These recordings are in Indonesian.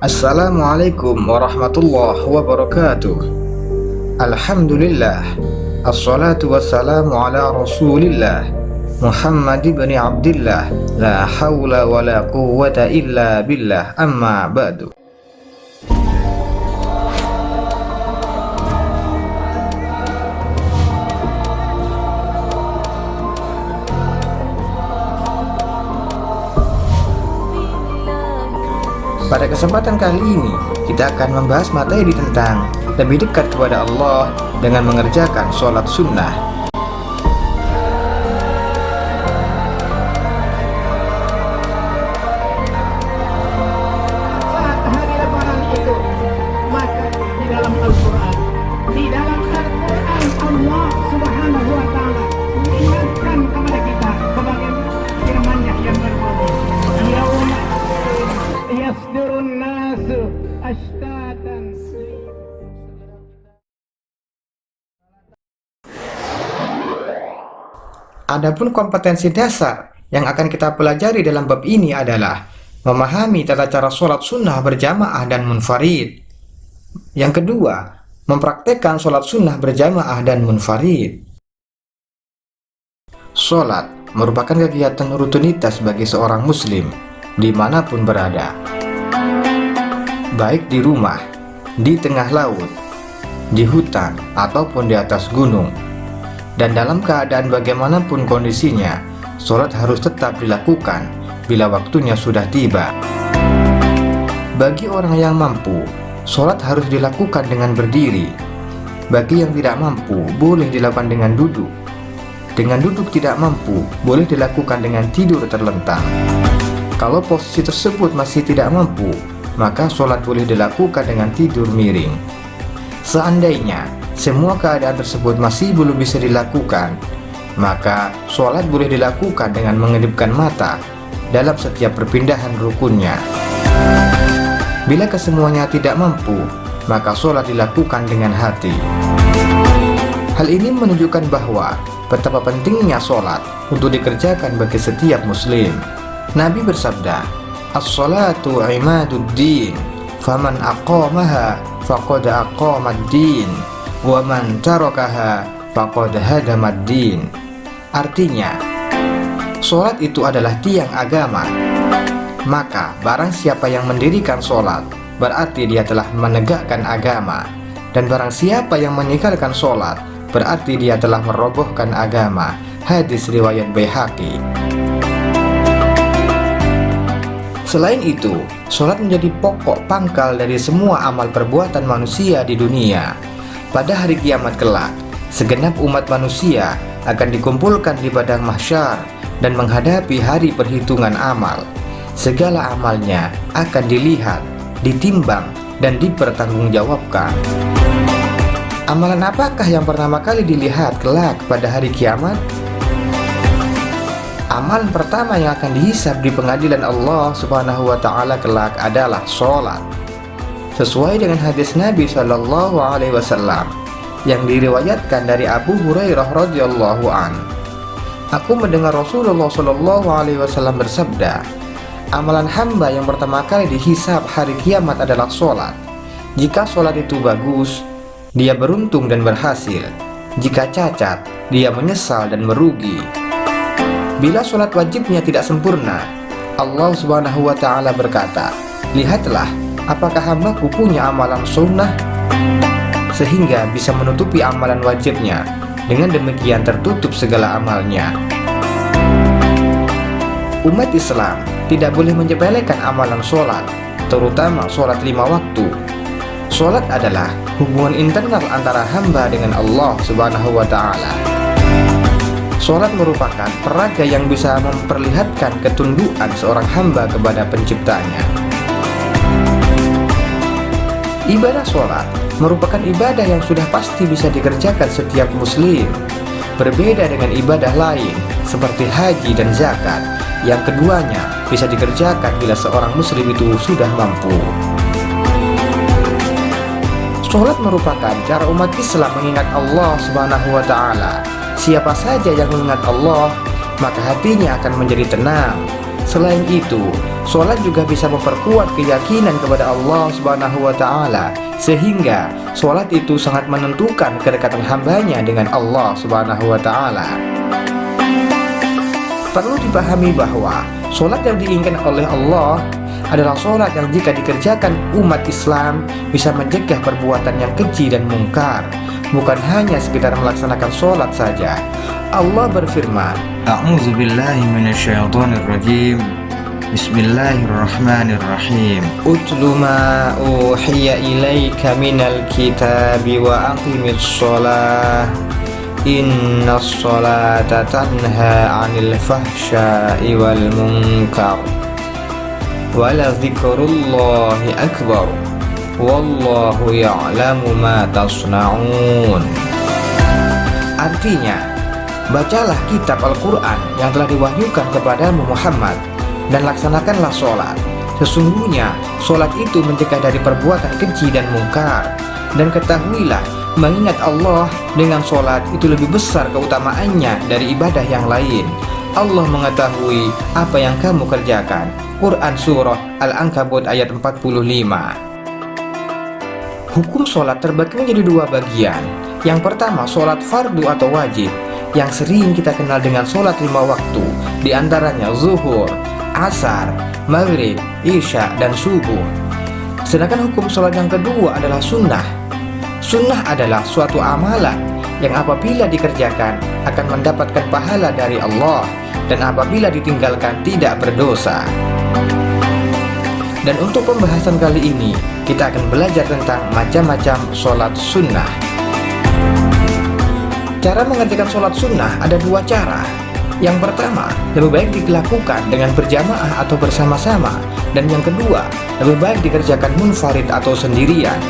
Assalamualaikum warahmatullahi wabarakatuh. Alhamdulillah. Assalatu wassalamu ala rasulillah Muhammad ibn Abdillah. La hawla wa la quwwata illa billah. Amma ba'du. Pada kesempatan kali ini, kita akan membahas materi tentang lebih dekat kepada Allah dengan mengerjakan sholat sunnah. Saat hari Lebaran itu, maka di dalam Al-Quran, Allah Subhanahu wa Ta'ala mengingatkan kepada kita sebagaimana firman-Nya yang berbunyi, Yauma yasdurun nasu ashtatan. Adapun kompetensi dasar yang akan kita pelajari dalam bab ini adalah memahami tata cara sholat sunnah berjamaah dan munfarid. Yang kedua, mempraktekkan sholat sunnah berjamaah dan munfarid. Sholat merupakan kegiatan rutinitas bagi seorang muslim dimanapun berada, baik di rumah, di tengah laut, di hutan, ataupun di atas gunung. Dan dalam keadaan bagaimanapun kondisinya, sholat harus tetap dilakukan bila waktunya sudah tiba. Bagi orang yang mampu, sholat harus dilakukan dengan berdiri. Bagi yang tidak mampu, boleh dilakukan dengan duduk. Dengan duduk tidak mampu, boleh dilakukan dengan tidur terlentang. Kalau posisi tersebut masih tidak mampu, maka sholat boleh dilakukan dengan tidur miring. Seandainya semua keadaan tersebut masih belum bisa dilakukan, maka sholat boleh dilakukan dengan mengedipkan mata dalam setiap perpindahan rukunnya. Bila kesemuanya tidak mampu, maka sholat dilakukan dengan hati. Hal ini menunjukkan bahwa betapa pentingnya sholat untuk dikerjakan bagi setiap muslim. Nabi bersabda, "As-salatu imaduddin, faman aqamaha faqad aqamad-din, wa man tarakaha faqad hadamad-din." Artinya, sholat itu adalah tiang agama. Maka barang siapa yang mendirikan sholat, berarti dia telah menegakkan agama. Dan barang siapa yang meninggalkan sholat, berarti dia telah merobohkan agama. Hadis riwayat Baihaqi. Selain itu, sholat menjadi pokok pangkal dari semua amal perbuatan manusia di dunia. Pada hari kiamat kelak, segenap umat manusia akan dikumpulkan di padang mahsyar dan menghadapi hari perhitungan amal. Segala amalnya akan dilihat, ditimbang, dan dipertanggungjawabkan. Amalan apakah yang pertama kali dilihat kelak pada hari kiamat? Amalan pertama yang akan dihisab di pengadilan Allah Subhanahu wa Ta'ala kelak adalah sholat. Sesuai dengan hadis Nabi Shallallahu Alaihi Wasallam yang diriwayatkan dari Abu Hurairah radhiyallahu an. Aku mendengar Rasulullah Shallallahu Alaihi Wasallam bersabda, amalan hamba yang pertama kali dihisab hari kiamat adalah sholat. Jika sholat itu bagus, dia beruntung dan berhasil. Jika cacat, dia menyesal dan merugi. Bila sholat wajibnya tidak sempurna, Allah Subhanahu wa Ta'ala berkata, "Lihatlah, apakah hambaku punya amalan sunnah?" Sehingga bisa menutupi amalan wajibnya. Dengan demikian tertutup segala amalnya. Umat Islam tidak boleh menyepelekan amalan sholat, terutama sholat 5 waktu. Sholat adalah hubungan internal antara hamba dengan Allah Subhanahu wa Ta'ala. Sholat merupakan peraga yang bisa memperlihatkan ketundukan seorang hamba kepada penciptanya. Ibadah sholat merupakan ibadah yang sudah pasti bisa dikerjakan setiap muslim. Berbeda dengan ibadah lain seperti haji dan zakat, yang keduanya bisa dikerjakan bila seorang muslim itu sudah mampu. Sholat merupakan cara umat Islam mengingat Allah Subhanahu wa Ta'ala. Siapa saja yang mengingat Allah, maka hatinya akan menjadi tenang, Selain itu, sholat juga bisa memperkuat keyakinan kepada Allah Subhanahu wa Ta'ala, sehingga sholat itu sangat menentukan kedekatan hambanya dengan Allah Subhanahu wa Ta'ala. Perlu dipahami bahwa sholat yang diinginkan oleh Allah adalah sholat yang jika dikerjakan umat Islam bisa mencegah perbuatan yang keji dan mungkar, bukan hanya sekedar melaksanakan sholat saja. Allah berfirman, A'udzu billahi minasyaitonir rajim. Bismillahirrahmanirrahim. Utlu ma uhiya ilaika minal kitabi wa aqimis sholah Innas sholata tanha 'anil fahsya'i wal munkar wa la dzikrullahi akbar wallahu ya'lamu ma tasna'un. Artinya, bacalah kitab Al-Quran yang telah diwahyukan kepadamu Muhammad dan laksanakanlah sholat. Sesungguhnya sholat itu mencegah dari perbuatan keji dan mungkar. Dan ketahuilah, mengingat Allah dengan sholat itu lebih besar keutamaannya dari ibadah yang lain. Allah mengetahui apa yang kamu kerjakan. Quran Surah Al-Ankabut ayat 45. Hukum sholat terbagi menjadi dua bagian. Yang pertama, sholat fardu atau wajib, yang sering kita kenal dengan sholat 5 waktu, diantaranya zuhur, asar, maghrib, isya, dan subuh. Sedangkan hukum sholat yang kedua adalah sunnah. Sunnah adalah suatu amalan yang apabila dikerjakan akan mendapatkan pahala dari Allah, dan apabila ditinggalkan tidak berdosa. Dan untuk pembahasan kali ini, kita akan belajar tentang macam-macam sholat sunnah. Cara mengerjakan sholat sunnah ada dua cara. Yang pertama, lebih baik dilakukan dengan berjamaah atau bersama-sama. Dan yang kedua, lebih baik dikerjakan munfarid atau sendirian.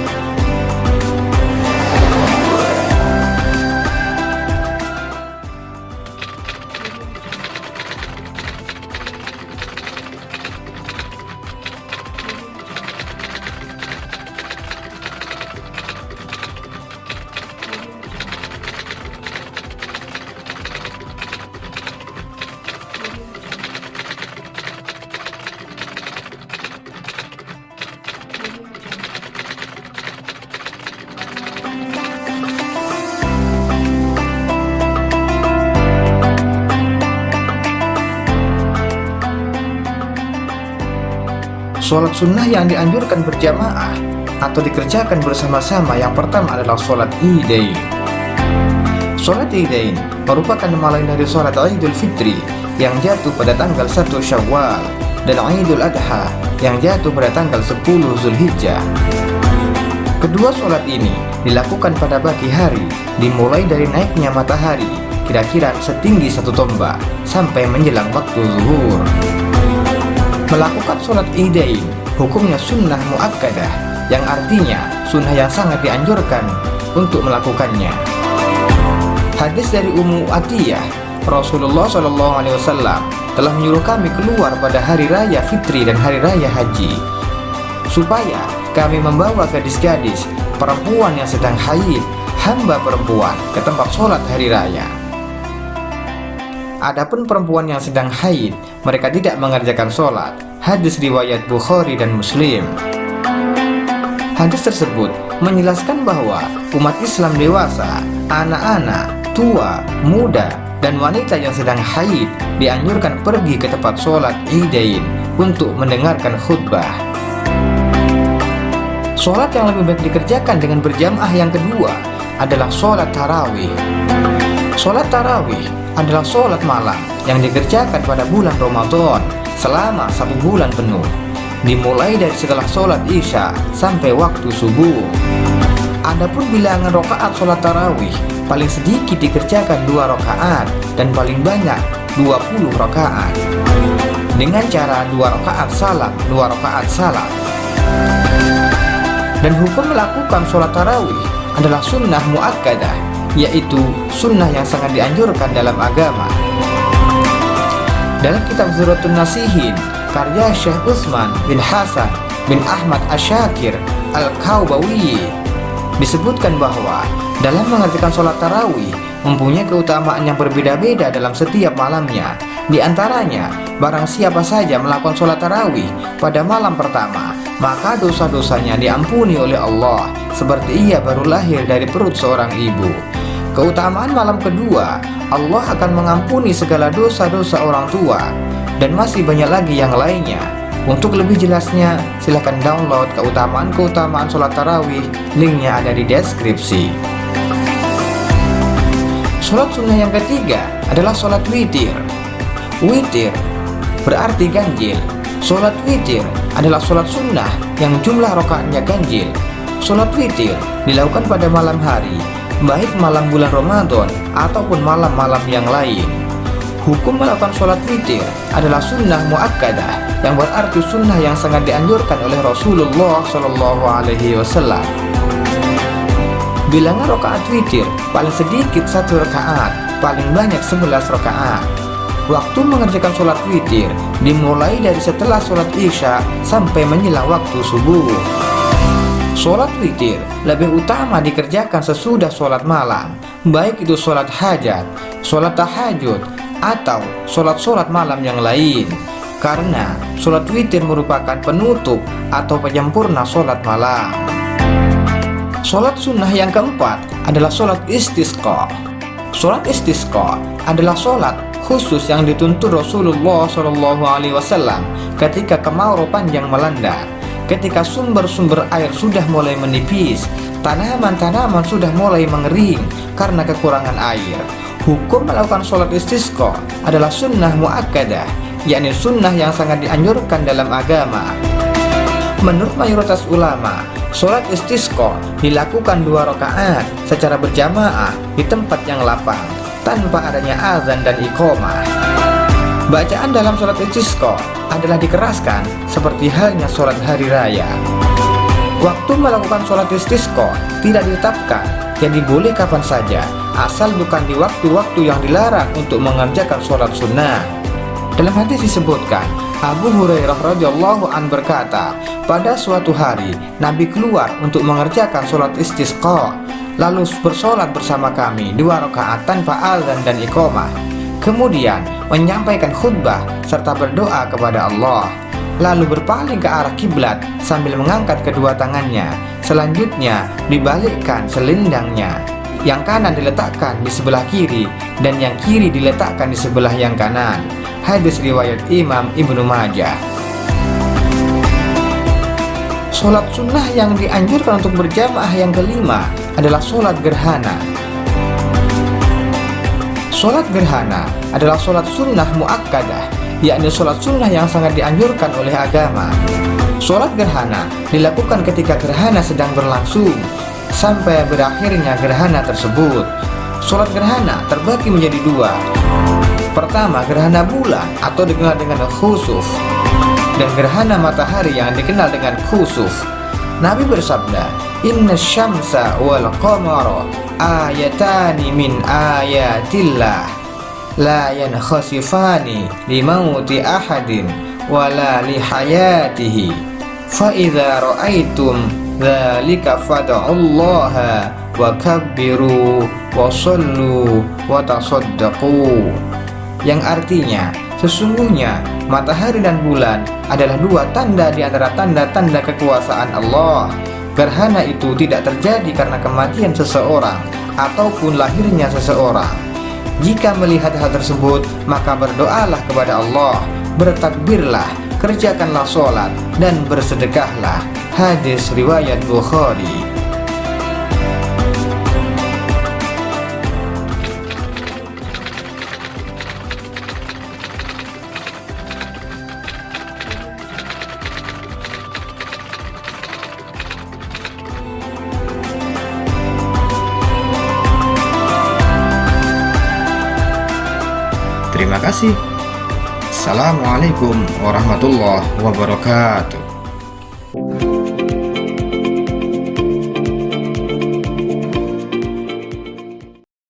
Sholat sunnah yang dianjurkan berjamaah atau dikerjakan bersama-sama yang pertama adalah sholat Idain. Sholat Idain merupakan mulai dari sholat Idul Fitri yang jatuh pada tanggal 1 Syawal dan Idul Adha yang jatuh pada tanggal 10 Zulhijjah. Kedua sholat ini dilakukan pada pagi hari, dimulai dari naiknya matahari kira-kira setinggi 1 tombak sampai menjelang waktu zuhur. Melakukan sholat Idain hukumnya sunnah muakkadah, yang artinya sunnah yang sangat dianjurkan untuk melakukannya. Hadis dari Ummu Atiyah, Rasulullah SAW telah menyuruh kami keluar pada hari raya fitri dan hari raya haji, supaya kami membawa gadis-gadis perempuan yang sedang haid, hamba perempuan, ke tempat sholat hari raya. Adapun perempuan yang sedang haid, mereka tidak mengerjakan sholat. Hadis riwayat Bukhari dan Muslim. Hadis tersebut menjelaskan bahwa umat Islam dewasa, anak-anak, tua, muda, dan wanita yang sedang haid dianjurkan pergi ke tempat sholat Idain untuk mendengarkan khutbah. Sholat yang lebih baik dikerjakan dengan berjamaah yang kedua adalah sholat tarawih. Sholat tarawih adalah sholat malam yang dikerjakan pada bulan Ramadan selama 1 bulan penuh, dimulai dari setelah sholat isya sampai waktu subuh. Adapun bilangan rakaat sholat tarawih, paling sedikit dikerjakan 2 rakaat dan paling banyak 20 rakaat dengan cara 2 rakaat salam, 2 rakaat salam. Dan hukum melakukan sholat tarawih adalah sunnah muakkadah, yaitu sunnah yang sangat dianjurkan dalam agama. Dalam kitab Zuratul Nasihin karya Syekh Utsman bin Hasan bin Ahmad Asyakir Al-Kaubawi disebutkan bahwa dalam mengerjakan sholat tarawih mempunyai keutamaan yang berbeda-beda dalam setiap malamnya. Di antaranya, barang siapa saja melakukan sholat tarawih pada malam pertama, maka dosa-dosanya diampuni oleh Allah seperti ia baru lahir dari perut seorang ibu. Keutamaan malam kedua, Allah akan mengampuni segala dosa-dosa orang tua, dan masih banyak lagi yang lainnya. Untuk lebih jelasnya, silahkan download keutamaan-keutamaan sholat tarawih, linknya ada di deskripsi. Sholat sunnah yang ketiga adalah sholat witir. Witir berarti ganjil. Sholat witir adalah sholat sunnah yang jumlah rakaatnya ganjil. Sholat witir dilakukan pada malam hari, baik malam bulan Ramadan ataupun malam-malam yang lain. Hukum melakukan sholat witir adalah sunnah muakkadah, yang berarti sunnah yang sangat dianjurkan oleh Rasulullah SAW. Bilangan rakaat witir paling sedikit 1 rakaat, paling banyak 11 rakaat. Waktu mengerjakan sholat witir dimulai dari setelah sholat isya sampai menjelang waktu subuh. Sholat witir lebih utama dikerjakan sesudah sholat malam, baik itu sholat hajat, sholat tahajud, atau sholat-sholat malam yang lain, karena sholat witir merupakan penutup atau penyempurna sholat malam. Sholat sunnah yang keempat adalah sholat istisqa. Sholat istisqa adalah sholat khusus yang dituntut Rasulullah SAW ketika kemarau panjang melanda, ketika sumber-sumber air sudah mulai menipis, tanaman-tanaman sudah mulai mengering karena kekurangan air. Hukum melakukan sholat istisqa adalah sunnah muakkadah, yakni sunnah yang sangat dianjurkan dalam agama. Menurut mayoritas ulama, sholat istisqa dilakukan 2 rakaat secara berjamaah di tempat yang lapang, tanpa adanya azan dan iqamah. Bacaan dalam sholat istisqa adalah dikeraskan seperti halnya sholat hari raya. Waktu melakukan sholat istisqa tidak ditetapkan, jadi boleh kapan saja, asal bukan di waktu-waktu yang dilarang untuk mengerjakan sholat sunnah. Dalam hadis disebutkan, Abu Hurairah radhiyallahu an berkata, pada suatu hari Nabi keluar untuk mengerjakan sholat istisqa, lalu bersolat bersama kami 2 rakaat tanpa azan dan iqamah. Kemudian menyampaikan khutbah serta berdoa kepada Allah, lalu berpaling ke arah kiblat sambil mengangkat kedua tangannya. Selanjutnya dibalikkan selendangnya, yang kanan diletakkan di sebelah kiri dan yang kiri diletakkan di sebelah yang kanan. Hadis riwayat Imam Ibnu Majah. Sholat sunnah yang dianjurkan untuk berjamaah yang kelima adalah sholat gerhana. Sholat gerhana adalah sholat sunnah muakkadah, yakni sholat sunnah yang sangat dianjurkan oleh agama. Sholat gerhana dilakukan ketika gerhana sedang berlangsung sampai berakhirnya gerhana tersebut. Sholat gerhana terbagi menjadi 2. Pertama, gerhana bulan atau dikenal dengan khusuf, dan gerhana matahari yang dikenal dengan khusuf. Nabi bersabda, "Inna syamsa wal qamara ayatani min ayatillah, la yankhasifani limauti ahadin wala lihayatihi, fa idza ra'aitum dzalika fad'ullaha wa kabbiru wa sallu wa tasaddaqu." Yang artinya, sesungguhnya matahari dan bulan adalah 2 tanda di antara tanda-tanda kekuasaan Allah. Gerhana itu tidak terjadi karena kematian seseorang ataupun lahirnya seseorang. Jika melihat hal tersebut, maka berdoalah kepada Allah, bertakbirlah, kerjakanlah sholat, dan bersedekahlah. Hadis riwayat Bukhari. Terima kasih. Assalamualaikum warahmatullahi wabarakatuh.